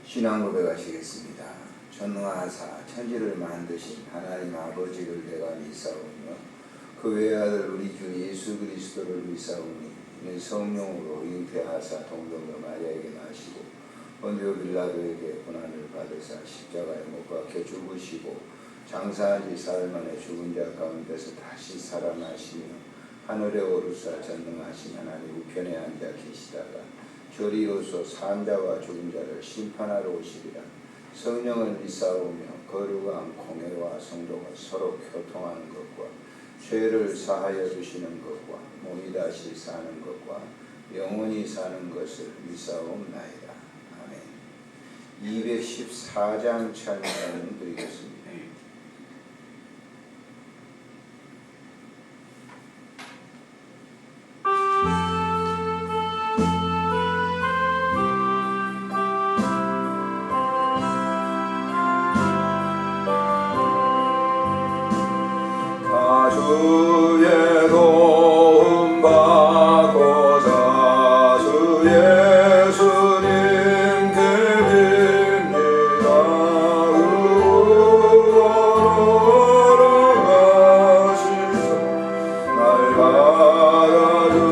신앙 고백하시겠습니다. 전능하사 천지를 만드신 하나님 아버지를 내가 믿사오며 그 외아들 우리 주 예수 그리스도를 믿사오니 이는 성령으로 잉태하사 동정녀 마리아에게 나시고 본디오 빌라도에게 고난을 받으사 십자가에 못 박혀 죽으시고 장사한 지 사흘 만에 죽은 자 가운데서 다시 살아나시며 하늘에 오르사 전능하신 하나님 우편에 앉아 계시다가 저리로서 산자와 죽은 자를 심판하러 오시리라. 성령을 믿사오며 거룩한 공회와 성도가 서로 교통하는 것과 죄를 사하여 주시는 것과 몸이 다시 사는 것과 영원히 사는 것을 믿사옵나이다. 아멘. 214장 찬양 드리겠습니다. 주의 도움 받고자 주 예수님 드립니다. 걸어가시사 날 받아주소서.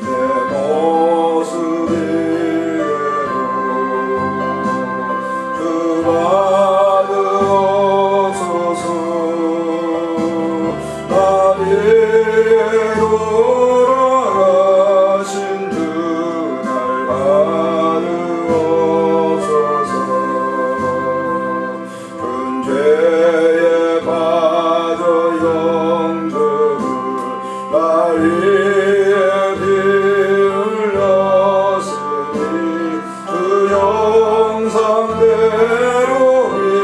내 모습 이대로 주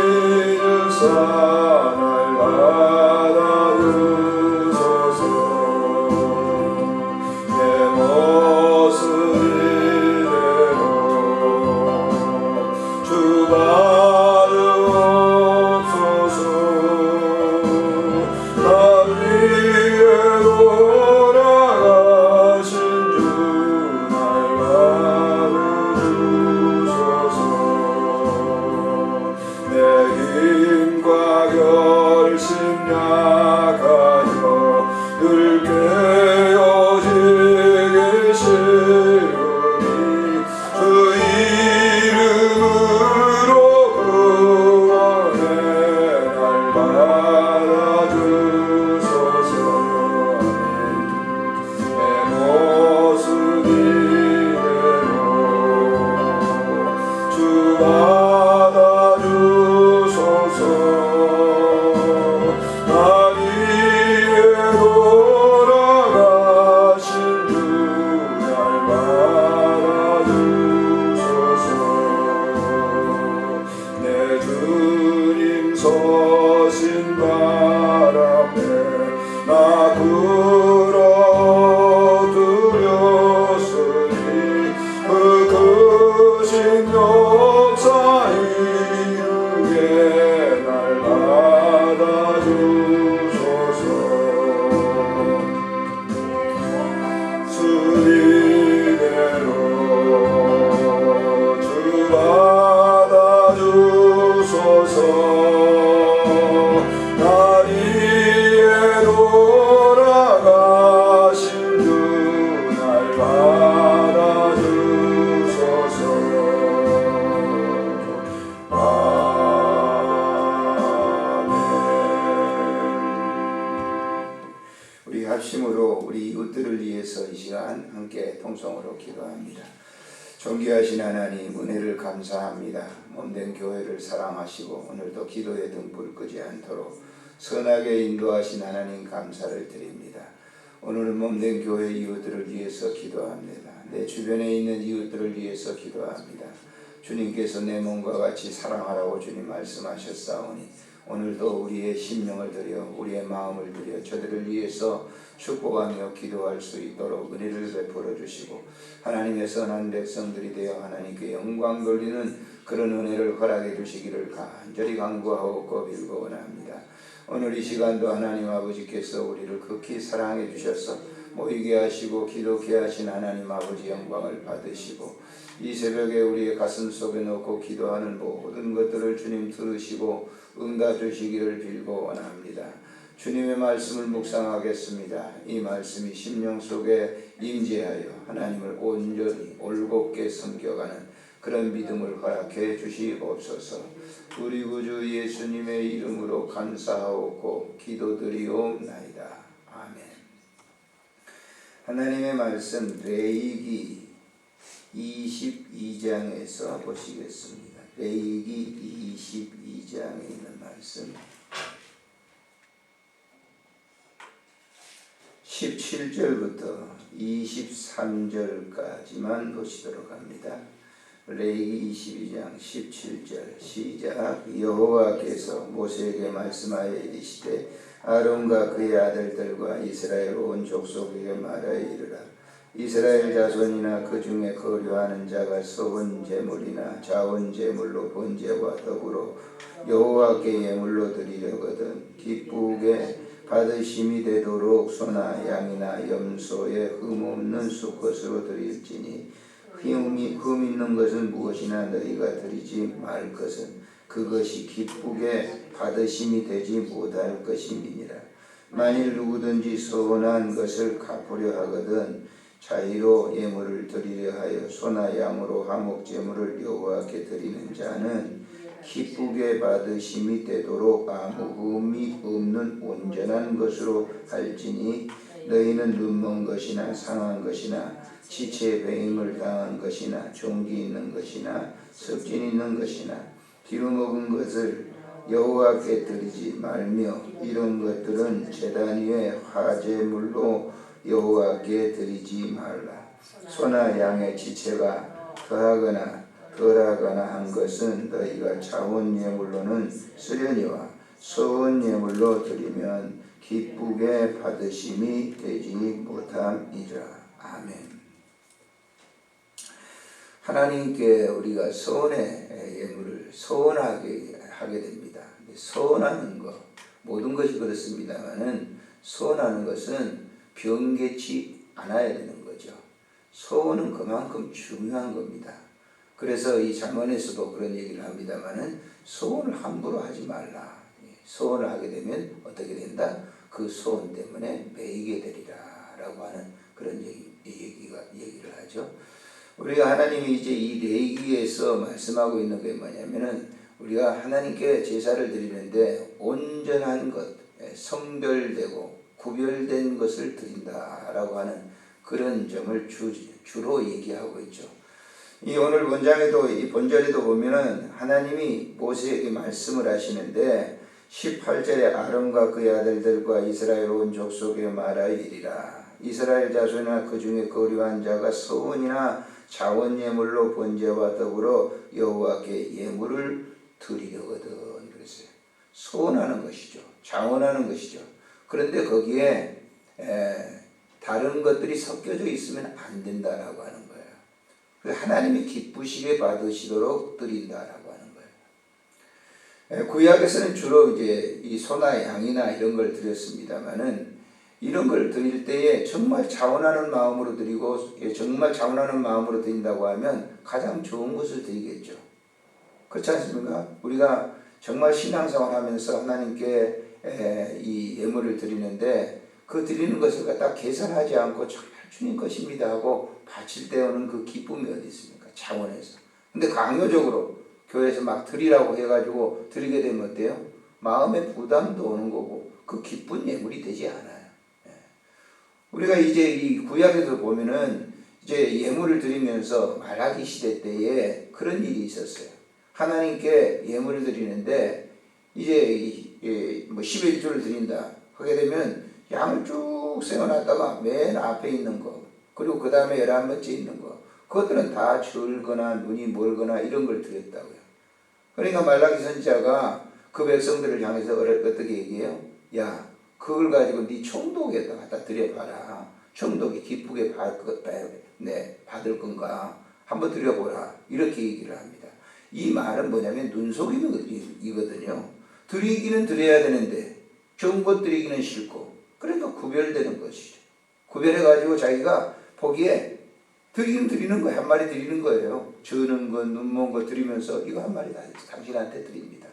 존귀하신 하나님, 은혜를 감사합니다. 몸된 교회를 사랑하시고 오늘도 기도의 등불 끄지 않도록 선하게 인도하신 하나님 감사를 드립니다. 오늘은 몸된 교회 이웃들을 위해서 기도합니다. 내 주변에 있는 이웃들을 위해서 기도합니다. 주님께서 내 몸과 같이 사랑하라고 주님 말씀하셨사오니 오늘도 우리의 심령을 드려 우리의 마음을 드려 저들을 위해서 축복하며 기도할 수 있도록 은혜를 베풀어 주시고 하나님의 선한 백성들이 되어 하나님께 영광 돌리는 그런 은혜를 허락해 주시기를 간절히 간구하고 빌고 원합니다. 오늘 이 시간도 하나님 아버지께서 우리를 극히 사랑해 주셔서 모이게 하시고 기도케 하신 하나님 아버지 영광을 받으시고 이 새벽에 우리의 가슴 속에 넣고 기도하는 모든 것들을 주님 들으시고 응답주시기를 빌고 원합니다. 주님의 말씀을 묵상하겠습니다. 이 말씀이 심령 속에 임재하여 하나님을 온전히 올곧게 섬겨가는 그런 믿음을 허락해 주시옵소서. 우리 구주 예수님의 이름으로 감사하옵고 기도드리옵나이다. 아멘. 하나님의 말씀 레위기 22장에서 보시겠습니다. 레위기 22장에 있는 말씀 17절부터 23절까지만 보시도록 합니다. 레위기 22장 17절 시작. 여호와께서 모세에게 말씀하여 이르시되 아론과 그의 아들들과 이스라엘 온 족속에게 말하여 이르라. 이스라엘 자손이나 그 중에 거류하는 자가 썩은 제물이나 자원 제물로 번제와 더불어 여호와께 예물로 드리려거든 기쁘게 받으심이 되도록 소나 양이나 염소의 흠없는 수컷으로 드릴지니 흠 있는 것은 무엇이나 너희가 드리지 말 것은 그것이 기쁘게 받으심이 되지 못할 것임이니라. 만일 누구든지 서운한 것을 갚으려 하거든 자의로 예물을 드리려 하여 소나 양으로 화목제물을 여호와께 드리는 자는 기쁘게 받으심이 되도록 아무 흠이 없는 온전한 것으로 할지니 너희는 눈먼 것이나 상한 것이나 지체 배임을 당한 것이나 종기 있는 것이나 습진 있는 것이나 기름 먹은 것을 여호와께 드리지 말며 이런 것들은 제단 위에 화제물로 여호와께 드리지 말라. 소나 양의 지체가 더하거나 덜하거나 한 것은 너희가 자원 예물로는 쓰려니와 소원 예물로 드리면 기쁘게 받으심이 되지 못함이라. 아멘. 하나님께 우리가 소원의 예물을 소원하게 하게 됩니다. 소원하는 것 모든 것이 그렇습니다만은 소원하는 것은 변개치 않아야 되는 거죠. 소원은 그만큼 중요한 겁니다. 그래서 이 잠언에서도 그런 얘기를 합니다만은 소원을 함부로 하지 말라. 소원을 하게 되면 어떻게 된다? 그 소원 때문에 매이게 되리라라고 하는 그런 얘기를 하죠. 우리가 하나님이 이제 이 레위기에서 말씀하고 있는 게 뭐냐면은 우리가 하나님께 제사를 드리는데 온전한 것, 성별되고 구별된 것을 드린다라고 하는 그런 점을 주로 얘기하고 있죠. 이 오늘 본장에도 이 본절에도 보면은 하나님이 모세에게 말씀을 하시는데 18절에 아론과 그의 아들들과 이스라엘 온 족속에 말하여 이르라. 이스라엘 자손이나 그 중에 거류한 자가 서원이나 자원 예물로 번제와 더불어 여호와께 예물을 드리려거든 그랬어요. 소원하는 것이죠. 자원하는 것이죠. 그런데 거기에 다른 것들이 섞여져 있으면 안 된다라고 하는 거예요. 그래서 하나님이 기쁘시게 받으시도록 드린다라고 하는 거예요. 구약에서는 주로 이제 이 소나 양이나 이런 걸 드렸습니다만은 이런 걸 드릴 때에 정말 자원하는 마음으로 드리고 정말 자원하는 마음으로 드린다고 하면 가장 좋은 것을 드리겠죠. 그렇지 않습니까? 우리가 정말 신앙생활 하면서 하나님께 이 예물을 드리는데 그 드리는 것을 갖다 계산하지 않고 정말 주님 것입니다 하고 바칠 때 오는 그 기쁨이 어디 있습니까? 자원해서. 근데 강요적으로 교회에서 막 드리라고 해가지고 드리게 되면 어때요? 마음의 부담도 오는 거고 그 기쁜 예물이 되지 않아요. 우리가 이제 이 구약에서 보면은 이제 예물을 드리면서 말라기 시대 때에 그런 일이 있었어요. 하나님께 예물을 드리는데 이제 뭐 11조를 드린다 하게 되면 양을 쭉 세워놨다가 맨 앞에 있는 거 그리고 그 다음에 11번째 있는 거 그것들은 다 절거나 눈이 멀거나 이런 걸 드렸다고요. 그러니까 말라기 선지자가 그 백성들을 향해서 어떻게 얘기해요? 야 그걸 가지고 네 총독에다 갖다 드려봐라. 총독이 기쁘게 받을 건가 한번 드려보라 이렇게 얘기를 합니다. 이 말은 뭐냐면 눈속임이거든요. 드리기는 드려야 되는데 좋은 것 드리기는 싫고 그러니까 구별되는 것이죠. 구별해가지고 자기가 보기에 드리는 거예요. 한 마리 드리는 거예요. 저는 것, 눈먼 것 드리면서 이거 한 마리 다 당신한테 드립니다.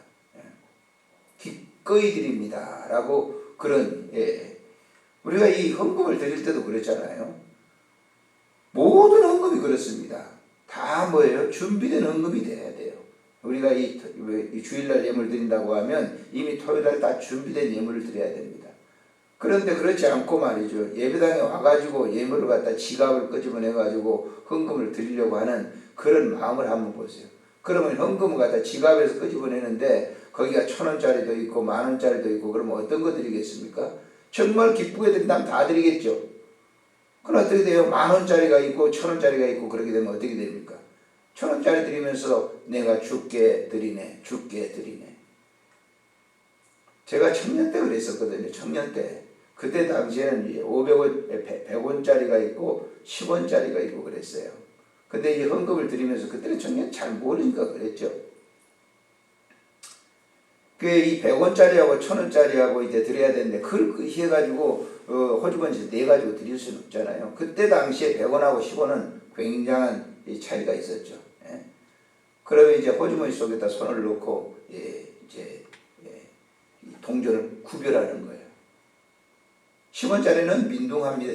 기꺼이 드립니다. 라고 그런, 우리가 이 헌금을 드릴 때도 그랬잖아요. 모든 헌금이 그렇습니다. 다 뭐예요? 준비된 헌금이 돼야 돼요. 우리가 이 주일날 예물 드린다고 하면 이미 토요일날 다 준비된 예물을 드려야 됩니다. 그런데 그렇지 않고 말이죠. 예배당에 와가지고 예물을 갖다 지갑을 끄집어내가지고 헌금을 드리려고 하는 그런 마음을 한번 보세요. 그러면 헌금을 갖다 지갑에서 끄집어내는데 거기가 1,000원짜리도 있고 10,000원짜리도 있고 그러면 어떤 거 드리겠습니까? 정말 기쁘게 드린다면 다 드리겠죠. 그럼 어떻게 돼요? 10,000원짜리가 있고 1,000원짜리가 있고 그렇게 되면 어떻게 됩니까? 1,000원짜리 드리면서 내가 주께 드리네. 제가 청년 때 그랬었거든요. 청년 때. 그때 당시에는 500원, 100원짜리가 있고 10원짜리가 있고 그랬어요. 근데 이 헌금을 드리면서 그때는 청년 잘 모르니까 그랬죠. 이 100원짜리하고 1,000원짜리하고 이제 드려야 되는데 그걸 해가지고 호주머니에서 내가지고 드릴 수는 없잖아요. 그때 당시에 100원하고 10원은 굉장한 차이가 있었죠. 그러면 이제 호주머니 속에다 손을 넣고 동전을 구별하는 거예요. 10원짜리는 민둥합니다.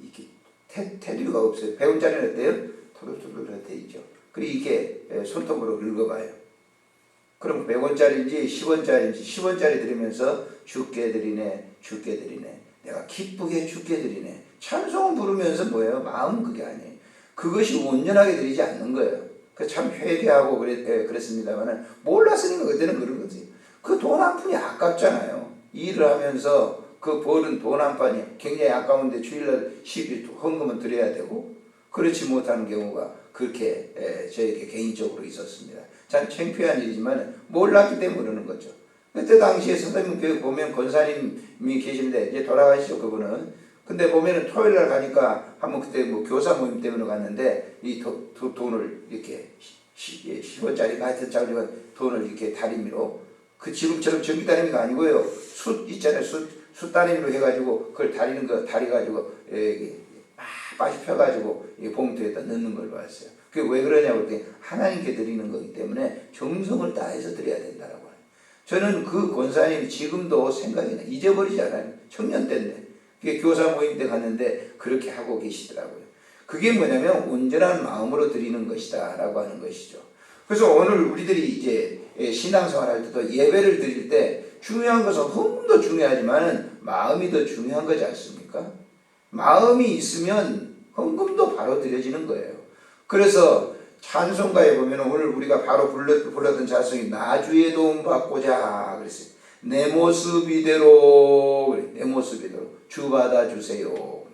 이게 테두리가 없어요. 100원짜리는 어때요? 토돌토돌 돼 있죠. 그리고 이게 손톱으로 긁어봐요. 그럼 100원짜리인지 10원짜리인지 10원짜리 드리면서 주께 드리네. 내가 기쁘게 주께 드리네. 찬송을 부르면서 뭐예요? 마음은 그게 아니에요. 그것이 온전하게 드리지 않는 거예요. 그 참 회개하고 그랬습니다만 몰랐으니까 그때는 그런 거지. 그 돈 한 푼이 아깝잖아요. 일을 하면서 그 버는 돈 한 푼이 굉장히 아까운데 주일날 10일 헌금은 드려야 되고 그렇지 못하는 경우가 그렇게 저에게 개인적으로 있었습니다. 참 창피한 일이지만 몰랐기 때문에 그러는 거죠. 그때 당시에 선생님 교회 보면 권사님이 계신데 이제 돌아가시죠 그분은. 근데 보면은 토요일날 가니까 한번 그때 뭐 교사 모임 때문에 갔는데 이 돈을 이렇게 10원짜리 하여튼 자기가 돈을 이렇게 다리미로 그 지금처럼 전기 다리미가 아니고요. 숯 있잖아요. 숯 다리미로 해가지고 그걸 다리가지고 빠시 펴가지고 이 봉투에다 넣는 걸 봤어요. 그게 왜 그러냐고 그랬더니 하나님께 드리는 거기 때문에 정성을 다해서 드려야 된다라고 해요. 저는 그 권사님이 지금도 생각이 나. 잊어버리지 않아요. 청년 때인데. 그게 교사 모임 때 갔는데 그렇게 하고 계시더라고요. 그게 뭐냐면 온전한 마음으로 드리는 것이다 라고 하는 것이죠. 그래서 오늘 우리들이 이제 신앙생활 할 때도 예배를 드릴 때 중요한 것은 헌금도 중요하지만 마음이 더 중요한 거지 않습니까? 마음이 있으면 헌금도 바로 드려지는 거예요. 그래서 찬송가에 보면 오늘 우리가 바로 불렀던 찬송이 나 주의 도움 받고자 그랬어요. 내 모습 이대로 주 받아주세요.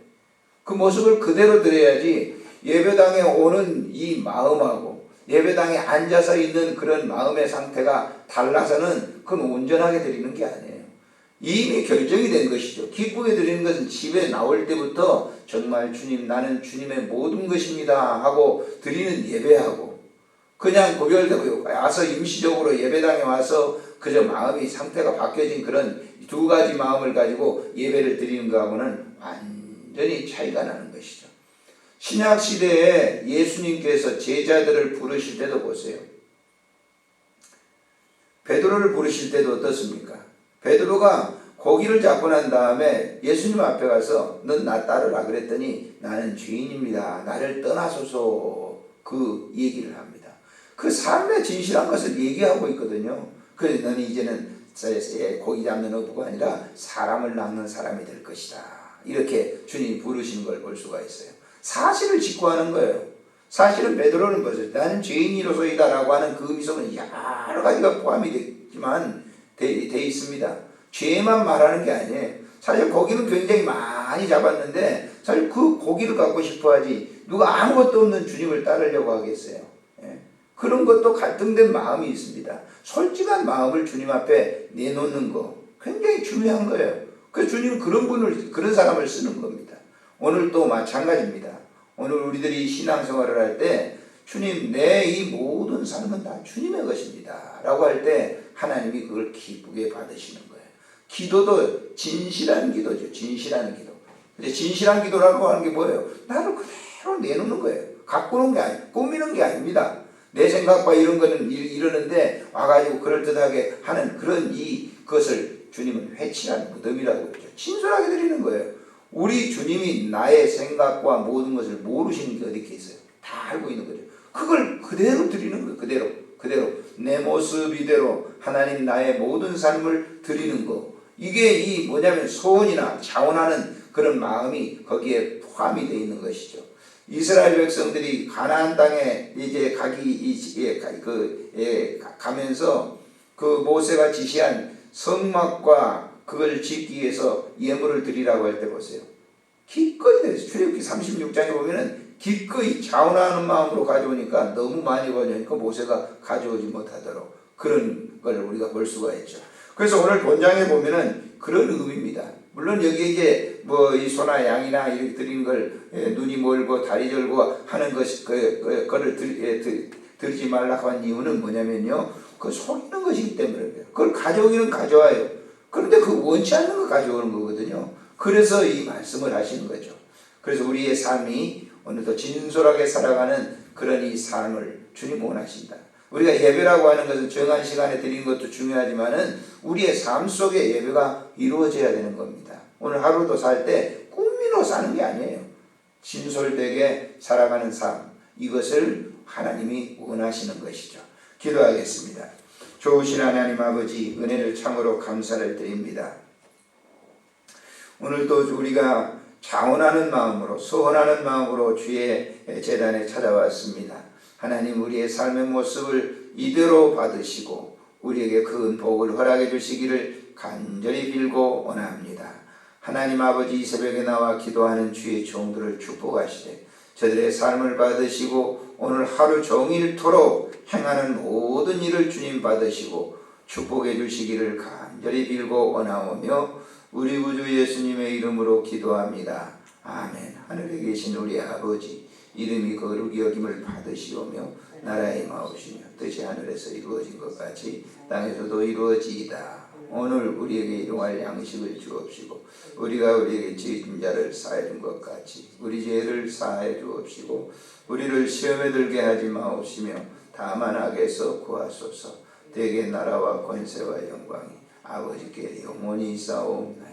그 모습을 그대로 드려야지 예배당에 오는 이 마음하고 예배당에 앉아서 있는 그런 마음의 상태가 달라서는 그건 온전하게 드리는 게 아니에요. 이미 결정이 된 것이죠. 기쁘게 드리는 것은 집에 나올 때부터 정말 주님 나는 주님의 모든 것입니다 하고 드리는 예배하고 그냥 구별되고 와서 임시적으로 예배당에 와서 그저 마음이 상태가 바뀌어진 그런 두 가지 마음을 가지고 예배를 드리는 것하고는 완전히 차이가 나는 것이죠. 신약시대에 예수님께서 제자들을 부르실 때도 보세요. 베드로를 부르실 때도 어떻습니까? 베드로가 고기를 잡고 난 다음에 예수님 앞에 가서 넌 나 따르라 그랬더니 나는 죄인입니다. 나를 떠나소서 그 얘기를 합니다. 그 삶의 진실한 것을 얘기하고 있거든요. 그래서 너는 이제는 고기 잡는 어부가 아니라 사람을 낚는 사람이 될 것이다. 이렇게 주님이 부르시는 걸 볼 수가 있어요. 사실을 직구하는 거예요. 사실은 베드로는 뭐죠? 나는 죄인이로소이다 라고 하는 그 의미속은 여러 가지가 포함이 되지만 돼 있습니다. 죄만 말하는 게 아니에요. 사실 고기는 굉장히 많이 잡았는데 사실 그 고기를 갖고 싶어 하지 누가 아무것도 없는 주님을 따르려고 하겠어요. 그런 것도 갈등된 마음이 있습니다. 솔직한 마음을 주님 앞에 내놓는 거 굉장히 중요한 거예요. 그래서 주님은 그런 사람을 쓰는 겁니다. 오늘도 마찬가지입니다. 오늘 우리들이 신앙생활을 할 때 주님 내 이 모든 삶은 다 주님의 것입니다 라고 할 때 하나님이 그걸 기쁘게 받으시는 거예요. 기도도 진실한 기도죠. 진실한 기도. 근데 진실한 기도라고 하는 게 뭐예요? 나를 그대로 내놓는 거예요. 가꾸는 게 꾸미는 게 아닙니다. 내 생각과 이런 거는 이러는데 와가지고 그럴듯하게 하는 그런 그것을 주님은 회칠한 무덤이라고 그러죠. 진솔하게 드리는 거예요. 우리 주님이 나의 생각과 모든 것을 모르시는 게 어디 있어요? 다 알고 있는 거죠. 그걸 그대로 드리는 거예요. 그대로 내 모습 이대로 하나님 나의 모든 삶을 드리는 거. 이게 뭐냐면 소원이나 자원하는 그런 마음이 거기에 포함이 되어 있는 것이죠. 이스라엘 백성들이 가나안 땅에 이제 가면서 그 모세가 지시한 성막과 그걸 짓기 위해서 예물을 드리라고 할 때 보세요. 기꺼이 됐어요. 출애굽기 36장에 보면은 기꺼이 자원하는 마음으로 가져오니까 너무 많이 가져오니까 모세가 가져오지 못하도록 그런 걸 우리가 볼 수가 있죠. 그래서 오늘 본장에 보면은 그런 의미입니다. 물론 여기 이제 뭐 이 소나 양이나 이렇게 드리는 걸 눈이 멀고 다리 절고 하는 그거를 드리지 말라고 한 이유는 뭐냐면요. 그 속이는 것이기 때문에 그래요. 그걸 가져오기는 가져와요. 그런데 그 원치 않는 거 가져오는 거거든요. 그래서 이 말씀을 하시는 거죠. 그래서 우리의 삶이 오늘도 진솔하게 살아가는 그런 이 삶을 주님 원하신다. 우리가 예배라고 하는 것은 정한 시간에 드리는 것도 중요하지만은 우리의 삶 속에 예배가 이루어져야 되는 겁니다. 오늘 하루도 살 때 꾸미러 사는 게 아니에요. 진솔되게 살아가는 삶, 이것을 하나님이 원하시는 것이죠. 기도하겠습니다. 좋으신 하나님 아버지, 은혜를 참으로 감사를 드립니다. 오늘도 우리가 자원하는 마음으로, 소원하는 마음으로 주의 제단에 찾아왔습니다. 하나님, 우리의 삶의 모습을 이대로 받으시고 우리에게 큰 복을 허락해 주시기를 간절히 빌고 원합니다. 하나님 아버지, 이 새벽에 나와 기도하는 주의 종들을 축복하시되 저들의 삶을 받으시고 오늘 하루 종일토록 행하는 모든 일을 주님 받으시고 축복해 주시기를 간절히 빌고 원하오며 우리 구주 예수님의 이름으로 기도합니다. 아멘. 하늘에 계신 우리 아버지, 이름이 거룩히 여김을 받으시오며 나라의 마옵시며 뜻이 하늘에서 이루어진 것 같이 땅에서도 이루어지이다. 오늘 우리에게 일용할 양식을 주옵시고 우리가 우리에게 지은 자를 사해 준 것 같이 우리 죄를 사해 주옵시고 우리를 시험에 들게 하지 마옵시며 다만 악에서 구하소서. 대개 나라와 권세와 영광이 아버지께 영원히 있사옵나이다.